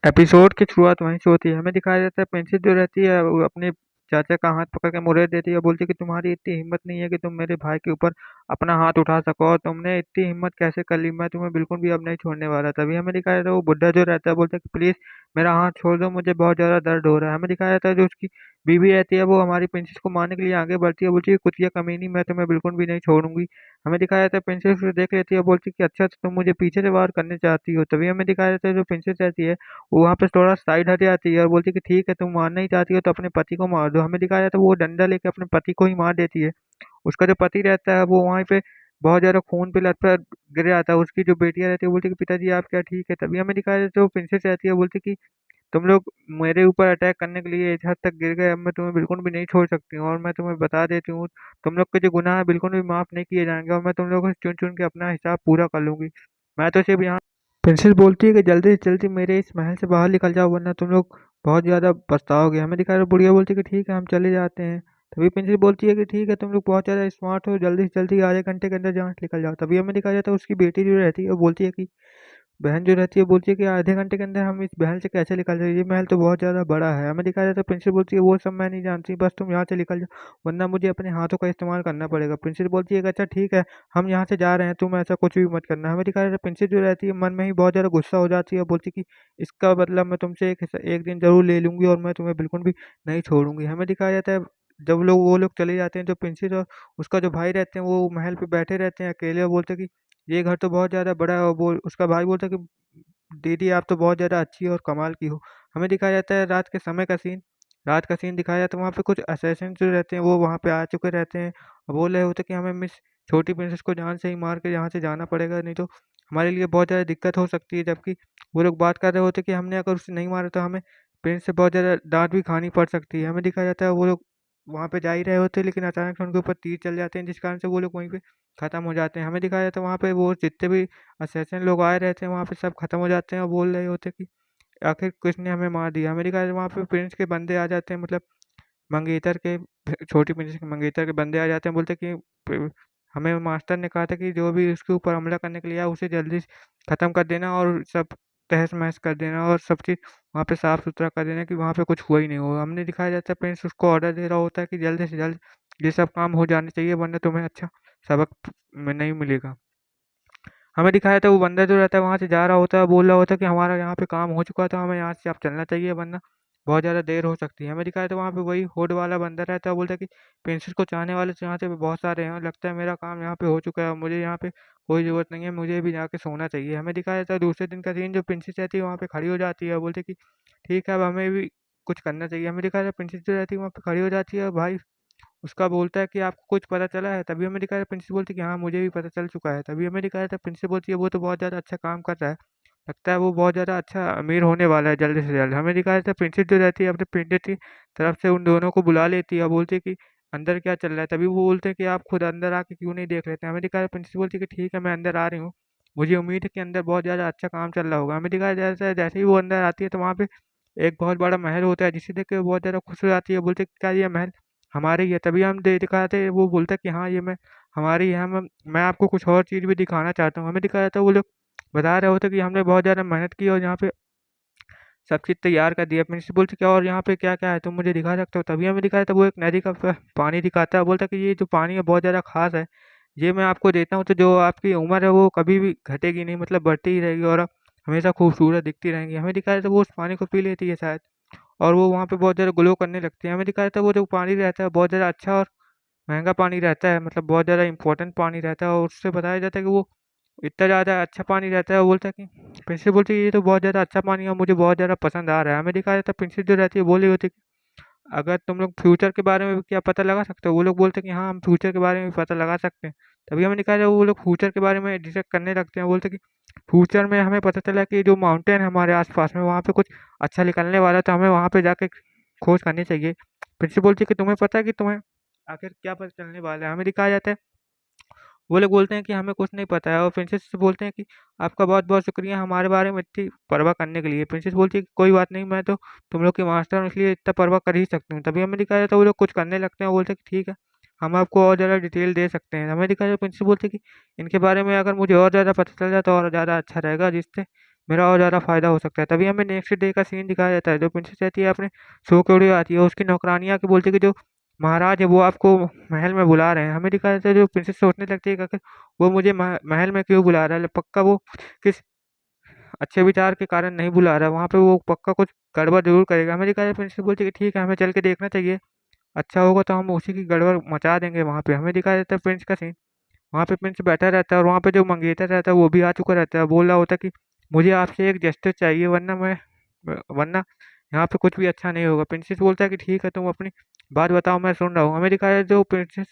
Episode की शुरुआत वहीं से होती है। हमें दिखाया जाता है पेंसिल जो रहती है वो अपने चाचा का हाथ पकड़ के मुड़े देती है, बोलती है कि तुम्हारी इतनी हिम्मत नहीं है कि तुम मेरे भाई के ऊपर अपना हाथ उठा सको, और तुमने इतनी हिम्मत कैसे कर ली, मैं तुम्हें बिल्कुल भी अब नहीं छोड़ने वाला। तभी हमें दिखाया जाता है वो बुड्ढा जो रहता है बोलता है कि प्लीज मेरा हाथ छोड़ दो, मुझे बहुत ज्यादा दर्द हो रहा है। हमें दिखाया जाता है जो उसकी बीवी रहती है वो हमारी प्रिंसेस को मारने के लिए आगे बढ़ती है, बोलती है कुतिया कमीनी, मैं तुम्हें बिल्कुल भी नहीं छोड़ूंगी। हमें दिखाया जाता है प्रिंसेस उसे देख लेती है, बोलती है कि अच्छा तो तुम मुझे पीछे से वार करने चाहती हो। तभी हमें दिखाया जाता है जो प्रिंसेस रहती है वो वहाँ पे थोड़ा साइड हट जाती है और बोलती है कि ठीक है तुम मारना ही चाहती हो तो अपने पति को मार दो। हमें दिखाया जाता है वो डंडा लेके अपने पति को ही मार देती है। उसका जो पति रहता है वो वहीं पे बहुत ज्यादा खून पे लथपथ गिर जाता है। उसकी जो बेटियां रहती है बोलती है कि पिताजी आप क्या ठीक है। तभी हमें दिखाया जाता है वो प्रिंसेस रहती है, बोलती है कि तुम लोग मेरे ऊपर अटैक करने के लिए इस हद तक गिर गए, अब मैं तुम्हें बिल्कुल भी नहीं छोड़ सकती हूँ, और मैं तुम्हें बता देती हूँ तुम लोग के जो गुनाह है बिल्कुल भी माफ नहीं किए जाएंगे, और मैं तुम लोगों से चुन चुन के अपना हिसाब पूरा कर लूंगी। मैं तो सिर्फ यहाँ प्रिंसेस बोलती है कि जल्दी से जल्दी मेरे इस महल से बाहर निकल जाओ वरना तुम लोग बहुत ज्यादा पछताओगे। हमें दिखा रहा बुढ़िया बोलती है कि ठीक है हम चले जाते हैं। तभी प्रिंसेस बोलती है कि ठीक है तुम लोग बहुत ज्यादा स्मार्ट हो, जल्दी से जल्दी आधे घंटे के अंदर यहाँ से निकल जाओ। तभी हमें दिखाया जाता है उसकी बेटी जो रहती है वो बोलती है कि बहन जो रहती है बोलती है कि आधे घंटे के अंदर हम इस महल से कैसे निकल जाए, ये महल तो बहुत ज़्यादा बड़ा है। हमें दिखाया जाता है प्रिंसेस बोलती है वो सब मैं नहीं जानती, बस तुम यहाँ से निकल जाओ वरना मुझे अपने हाथों का इस्तेमाल करना पड़ेगा। प्रिंसेस बोलती है कि अच्छा ठीक है हम यहाँ से जा रहे हैं, तुम ऐसा कुछ भी मत करना। हमें दिखाया जाता है प्रिंसेस जो रहती है मन में ही बहुत ज़्यादा गुस्सा हो जाती है और बोलती है कि इसका बदला मैं तुमसे एक दिन जरूर ले लूंगी और मैं तुम्हें बिल्कुल भी नहीं छोड़ूंगी। हमें दिखाया जाता है जब वो लोग चले जाते हैं, जो प्रिंसेस और उसका जो भाई रहते हैं वो महल पे बैठे रहते हैं अकेले, और बोलते हैं कि ये घर तो बहुत ज़्यादा बड़ा है, और वो उसका भाई बोलता है कि दीदी आप तो बहुत ज़्यादा अच्छी और कमाल की हो। हमें दिखाया जाता है रात के समय का सीन, रात का सीन दिखाया जाता है, वहाँ पे कुछ असैसिन जो रहते हैं वो वहाँ पे आ चुके रहते हैं और बोल रहे होते हैं कि हमें मिस छोटी प्रिंसेस को जान से ही मार के यहाँ से जाना पड़ेगा, नहीं तो हमारे लिए बहुत ज़्यादा दिक्कत हो सकती है। जबकि वो लोग बात कर रहे होते हैं कि हमने अगर उसे नहीं मारा तो हमें प्रिंस से बहुत ज़्यादा डांट भी खानी पड़ सकती है। हमें दिखाया जाता है वो लोग वहाँ पे जा ही रहे होते हैं लेकिन अचानक से उनके ऊपर तीर चल जाते हैं, जिस कारण से वो लोग वहीं पे खत्म हो जाते हैं। हमें दिखाया जाता है वहाँ पे वो जितने भी असैसिन लोग आए रहते हैं वहाँ पे सब खत्म हो जाते हैं और बोल रहे होते हैं कि आखिर किसने हमें मार दिया। हमें दिखाया वहाँ पे प्रिंस के बंदे आ जाते हैं, मतलब मंगेतर के छोटी प्रिंसेस के मंगेतर के बंदे आ जाते हैं, बोलते हैं कि हमें मास्टर ने कहा था कि जो भी उसके ऊपर हमला करने के लिए आया उसे जल्दी से खत्म कर देना और सब तहस महस कर देना और सब चीज़ वहाँ पे साफ सुथरा कर देना कि वहाँ पे कुछ हुआ ही नहीं हो। हमने दिखाया जाता है प्रिंस उसको ऑर्डर दे रहा होता है कि जल्दी से जल्द ये सब काम हो जाने चाहिए वरना तुम्हें अच्छा सबक में नहीं मिलेगा। हमें दिखाया था वो बंदा जो रहता है वहाँ से जा रहा होता है, बोल रहा होता है कि हमारा यहाँ पे काम हो चुका था, हमें यहाँ से अब चलना चाहिए वरना बहुत ज़्यादा देर हो सकती है। हमें दिखाया था वहाँ पे वही होड वाला बंदा रहता है, बोलता है कि प्रिंसेस को चाहने वाले तो यहाँ पे बहुत सारे हैं, लगता है मेरा काम यहाँ पे हो चुका है, मुझे यहाँ पे कोई ज़रूरत नहीं है, मुझे भी जाके सोना चाहिए। हमें दिखाया जाता है दूसरे दिन का सीन, जो प्रिंसेस रहती है वहाँ पे खड़ी हो जाती है, बोलती है कि ठीक है अब हमें भी कुछ करना चाहिए। हमें दिखाया जाता है प्रिंसेस जो रहती है वहाँ पे खड़ी हो जाती है और भाई उसका बोलता है कि आपको कुछ पता चला है? तभी हमें दिखाया प्रिंसिपल बोलती है कि हाँ मुझे भी पता चल चुका है। तभी हमें दिखाया था प्रिंसिपल बोलती है वो तो बहुत ज़्यादा अच्छा काम कर रहा है, लगता है वो बहुत ज़्यादा अच्छा अमीर होने वाला है जल्द से जल्द। हमें दिखाया था प्रिंसेस जो रहती है अपने पिंडे की तरफ से उन दोनों को बुला लेती है और बोलती है कि अंदर क्या चल रहा है। तभी वो बोलते हैं कि आप खुद अंदर आके क्यों नहीं देख लेते। हमें दिखाया प्रिंसिपल बोलती है कि ठीक है मैं अंदर आ रही हूँ, मुझे उम्मीद है कि अंदर बहुत ज़्यादा अच्छा काम चल रहा होगा। हमें दिखाया जाता है जैसे ही वो अंदर आती है तो वहाँ पे एक बहुत बड़ा महल होता है, जिसे देख के वो बहुत ज़्यादा खुश हो जाती है, बोलते हैं क्या ये महल हमारे ही है। तभी हम दिखाते थे वो बोलता है कि हाँ ये हमारी है, मैं आपको कुछ और चीज़ भी दिखाना चाहता हूँ। हमें दिखाया जाता है वो लोग बता रहे होते कि हमने बहुत ज़्यादा मेहनत की और यहाँ पे सब चीज़ तैयार कर दिया। प्रिंसिपल से क्या और यहाँ पे क्या क्या है तुम मुझे दिखा सकते हो। तभी हमें दिखाया था वो एक नदी का पानी दिखाता है, बोलता है कि ये जो पानी है बहुत ज़्यादा खास है, ये मैं आपको देता हूँ तो जो आपकी उम्र है वो कभी भी घटेगी नहीं, मतलब बढ़ती ही रहेगी और आप हमेशा खूबसूरत दिखती रहेंगी। हमें दिखाया था वो उस पानी को पी लेती है शायद, और वो वहाँ पे बहुत ज़्यादा ग्लो करने लगती है। हमें दिखाया था वो जो पानी रहता है बहुत ज़्यादा अच्छा और महँगा पानी रहता है, मतलब बहुत ज़्यादा इम्पोर्टेंट पानी रहता है, और उससे बताया जाता है कि वो इतना ज़्यादा अच्छा पानी रहता है। वो बोलता है कि प्रिंसेस बोलती है ये तो बहुत ज़्यादा अच्छा पानी है और मुझे बहुत ज़्यादा पसंद आ रहा है। हमें दिखाया जाता है प्रिंसेस जो रहती है बोल रही होती है कि अगर तुम लोग फ्यूचर के बारे में भी क्या पता लगा सकते हो। वो लोग बोलते हैं कि हाँ हम फ्यूचर के बारे में भी पता लगा सकते हैं। तभी हमें दिखाया जाए वो लोग फ्यूचर के बारे में डिस्कस करने लगते हैं, बोलते हैं कि फ्यूचर में हमें पता चला कि जो माउंटेन है हमारे आसपास में वहाँ पे कुछ अच्छा निकलने वाला है, तो हमें वहाँ पे जाके खोज करनी चाहिए। प्रिंसिपल बोलती है कि तुम्हें पता है कि तुम्हें आखिर क्या पता चलने वाला है। हमें दिखाया जाता है वो लोग बोलते हैं कि हमें कुछ नहीं पता है, और प्रिंसेस से बोलते हैं कि आपका बहुत बहुत शुक्रिया हमारे बारे में इतनी परवाह करने के लिए। प्रिंसेस बोलती है कि कोई बात नहीं, मैं तो तुम लोग के मास्टर हूँ इसलिए इतना परवाह कर ही सकती हूँ। तभी हमें दिखाया जाता है वो लोग कुछ करने लगते हैं, वो बोलते हैं कि ठीक है हम आपको और ज़्यादा डिटेल दे सकते हैं। हमें दिखाया जाता है प्रिंसेस बोलती है कि इनके बारे में अगर मुझे और ज़्यादा पता चल जाए तो और ज़्यादा अच्छा रहेगा, जिससे मेरा और ज़्यादा फ़ायदा हो सकता है। तभी हमें नेक्स्ट डे का सीन दिखाया जाता है, जो प्रिंसेस रहती है अपने सो के उड़ी आती है, उसकी नौकरानी आके बोलती है कि जो महाराज है वो आपको महल में बुला रहे हैं। हमें दिखाया जाता है जो प्रिंसेस सोचने लगती है कि आखिर वो मुझे महल में क्यों बुला रहा है, पक्का वो किस अच्छे विचार के कारण नहीं बुला रहा है, वहाँ पे वो पक्का कुछ गड़बड़ ज़रूर करेगा। हमें दिखाया जाता है प्रिंसेस बोलती है कि ठीक है, हमें चल के देखना चाहिए, अच्छा होगा तो हम उसी की गड़बड़ मचा देंगे वहाँ पे। हमें दिखाया जाता है प्रिंस का सीन, वहाँ पे प्रिंस बैठा रहता है और वहाँ पे जो मंगेतर रहता है वो भी आ चुका रहता है, बोल रहा होता है कि मुझे आपसे एक जस्टिस चाहिए, वरना यहाँ पे कुछ भी अच्छा नहीं होगा। प्रिंसेस बोलता है कि ठीक है, तुम अपनी बात बताओ, मैं सुन रहा हूँ। हमें दिखाया है जो प्रिंसेस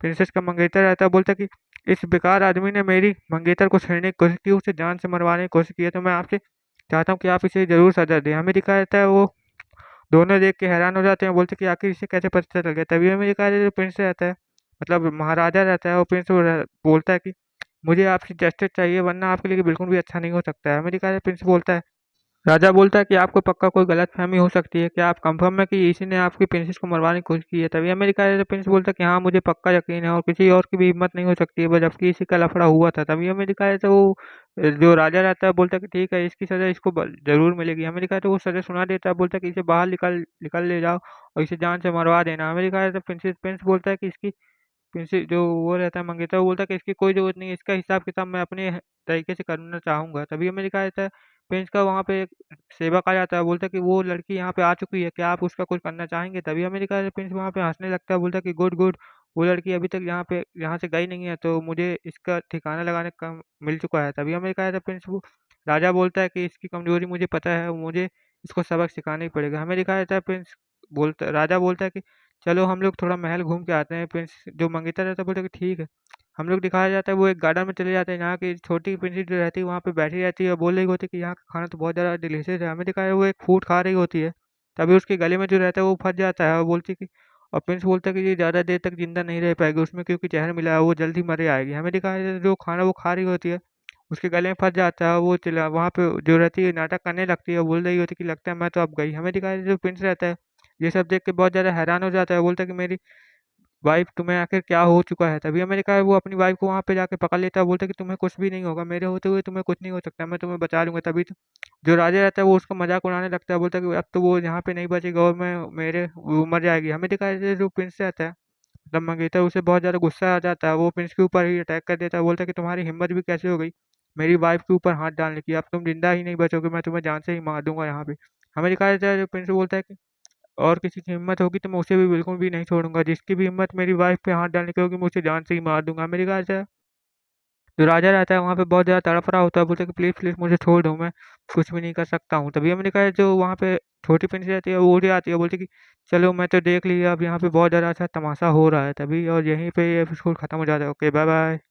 प्रिंसेस का मंगेतर रहता है, बोलता है कि इस बेकार आदमी ने मेरी मंगेतर को छेड़ने की कोशिश की, उसे जान से मरवाने की कोशिश की है, तो मैं आपसे चाहता हूँ कि आप इसे ज़रूर सजा दें। हमें दिखाया जाता है वो दोनों देख के हैरान हो जाते हैं, बोलते कि आखिर इसे कैसे पता चल गया। तभी हमें दिखाया जाता है जो प्रिंस रहता है, मतलब महाराजा रहता है, वो प्रिंस बोलता है कि मुझे आपसे जस्टिस चाहिए, वरना आपके लिए बिल्कुल भी अच्छा नहीं हो सकता है। हमें दिखाया जाता है प्रिंस बोलता है, राजा बोलता है कि आपको पक्का कोई गलतफ़हमी हो सकती है, क्या आप कंफर्म है कि इसी ने आपकी प्रिंसेस को मरवाने की कोशिश की है? तभी अमेरिका का प्रिंस बोलता है कि हाँ, मुझे पक्का यकीन है और किसी और की भी हिम्मत नहीं हो सकती है, जबकि इसी का लफड़ा हुआ था। तभी अमेरिका तो वो जो राजा रहता है बोलता है कि ठीक है, इसकी सज़ा इसको ज़रूर मिलेगी। अमेरिका तो वो सज़ा सुना देता है, बोलता है कि इसे बाहर निकल निकल ले जाओ और इसे जान से मरवा देना। अमेरिका तो प्रिंस बोलता है कि इसकी प्रिंस जो वो रहता है मंगेतर, वो बोलता है कि इसकी कोई ज़रूरत नहीं है, इसका हिसाब-किताब मैं अपने तरीके से करना चाहूँगा। तभी हमें दिखाया जाता है प्रिंस का वहाँ पे एक सेवक आ जाता है, बोलता है कि वो लड़की यहाँ पे आ चुकी है, क्या आप उसका कुछ करना चाहेंगे? तभी हमें दिखाया जाता है प्रिंस वहाँ पे हँसने लगता है, बोलता है कि गुड, गुड, वो लड़की अभी तक यहाँ से गई नहीं है, तो मुझे इसका ठिकाना लगाने का मिल चुका है। तभी हमें दिखाया जाता है प्रिंस वो राजा बोलता है कि इसकी कमज़ोरी मुझे पता है, मुझे इसको सबक सिखाना ही पड़ेगा। हमें दिखाया जाता है प्रिंस बोलता राजा बोलता है कि चलो हम लोग थोड़ा महल घूम के आते हैं। प्रिंस जो मंगेतर रहता है बोलता है कि ठीक है। हम लोग दिखाया जाता है वो एक गार्डन में चले जाते हैं, यहाँ की छोटी प्रिंसेस जो रहती है वहाँ पे बैठी रहती है और बोल रही होती है कि यहाँ का खाना तो बहुत ज़्यादा डिलीशियस है। हमें दिखाया है वो एक फ्रूट खा रही होती है, तभी उसके गले में जो रहता है वो फंस जाता है और बोलती है कि और प्रिंस बोलता है कि ये ज़्यादा देर तक जिंदा नहीं रह पाएगी, उसमें क्योंकि जहर मिला है, वो जल्दी मर जाएगी। हमें दिखाया जाता है जो खाना वो खा रही होती है उसके गले में फंस जाता है, वो चिल्ला वहाँ पे जो रहती है नाटक करने लगती है, बोल रही होती है कि लगता है मैं तो अब गई। हमें दिखाया जाता है जो प्रिंस रहता है ये सब देख के बहुत ज़्यादा हैरान हो जाता है, बोलता है कि मेरी वाइफ तुम्हें आखिर क्या हो चुका है? तभी मैंने कहा वो अपनी वाइफ को वहाँ पे जाके पकड़ लेता है, बोलता है कि तुम्हें कुछ भी नहीं होगा, मेरे होते हुए तुम्हें कुछ नहीं हो सकता, मैं तुम्हें बचा लूँगा। तभी तो जो राजा रहता है वो उसका मज़ाक उड़ाने लगता है, बोलता है कि अब तो वो यहाँ पे नहीं बचेगा और मैं मेरे वो मर जाएगी। हमें दिखाया जाता है जो प्रिंस रहता है मतलब मंगेतर, उसे बहुत ज़्यादा गुस्सा आ जाता है, वो प्रिंस के ऊपर ही अटैक कर देता है, बोलता है कि तुम्हारी हिम्मत भी कैसे हो गई मेरी वाइफ के ऊपर हाथ डालने की, अब तुम जिंदा ही नहीं बचोगे, मैं तुम्हें जान से ही मार दूंगा यहाँ पे। हमें दिखाया जाता है जो प्रिंस बोलता है कि और किसी की हिम्मत होगी तो मैं उसे भी बिल्कुल भी नहीं छोड़ूंगा, जिसकी भी हिम्मत मेरी वाइफ पे हाथ डालने की होगी मैं उसे जान से ही मार दूंगा। मेरे ख्याल से जो राजा रहता है वहाँ पे बहुत ज़्यादा तड़प रहा होता है, बोलता है कि प्लीज़ प्लीज़ मुझे छोड़ दो, मैं कुछ भी नहीं कर सकता हूँ। तभी हमने कहा जो वहाँ पे छोटी प्रिंसेस रहती है वो उड़ आती है, बोलती है कि चलो मैं तो देख लिया, अब यहाँ पे बहुत ज़्यादा अच्छा तमाशा हो रहा है। तभी और यहीं पे ये एपिसोड खत्म हो जाता है। Okay, bye bye.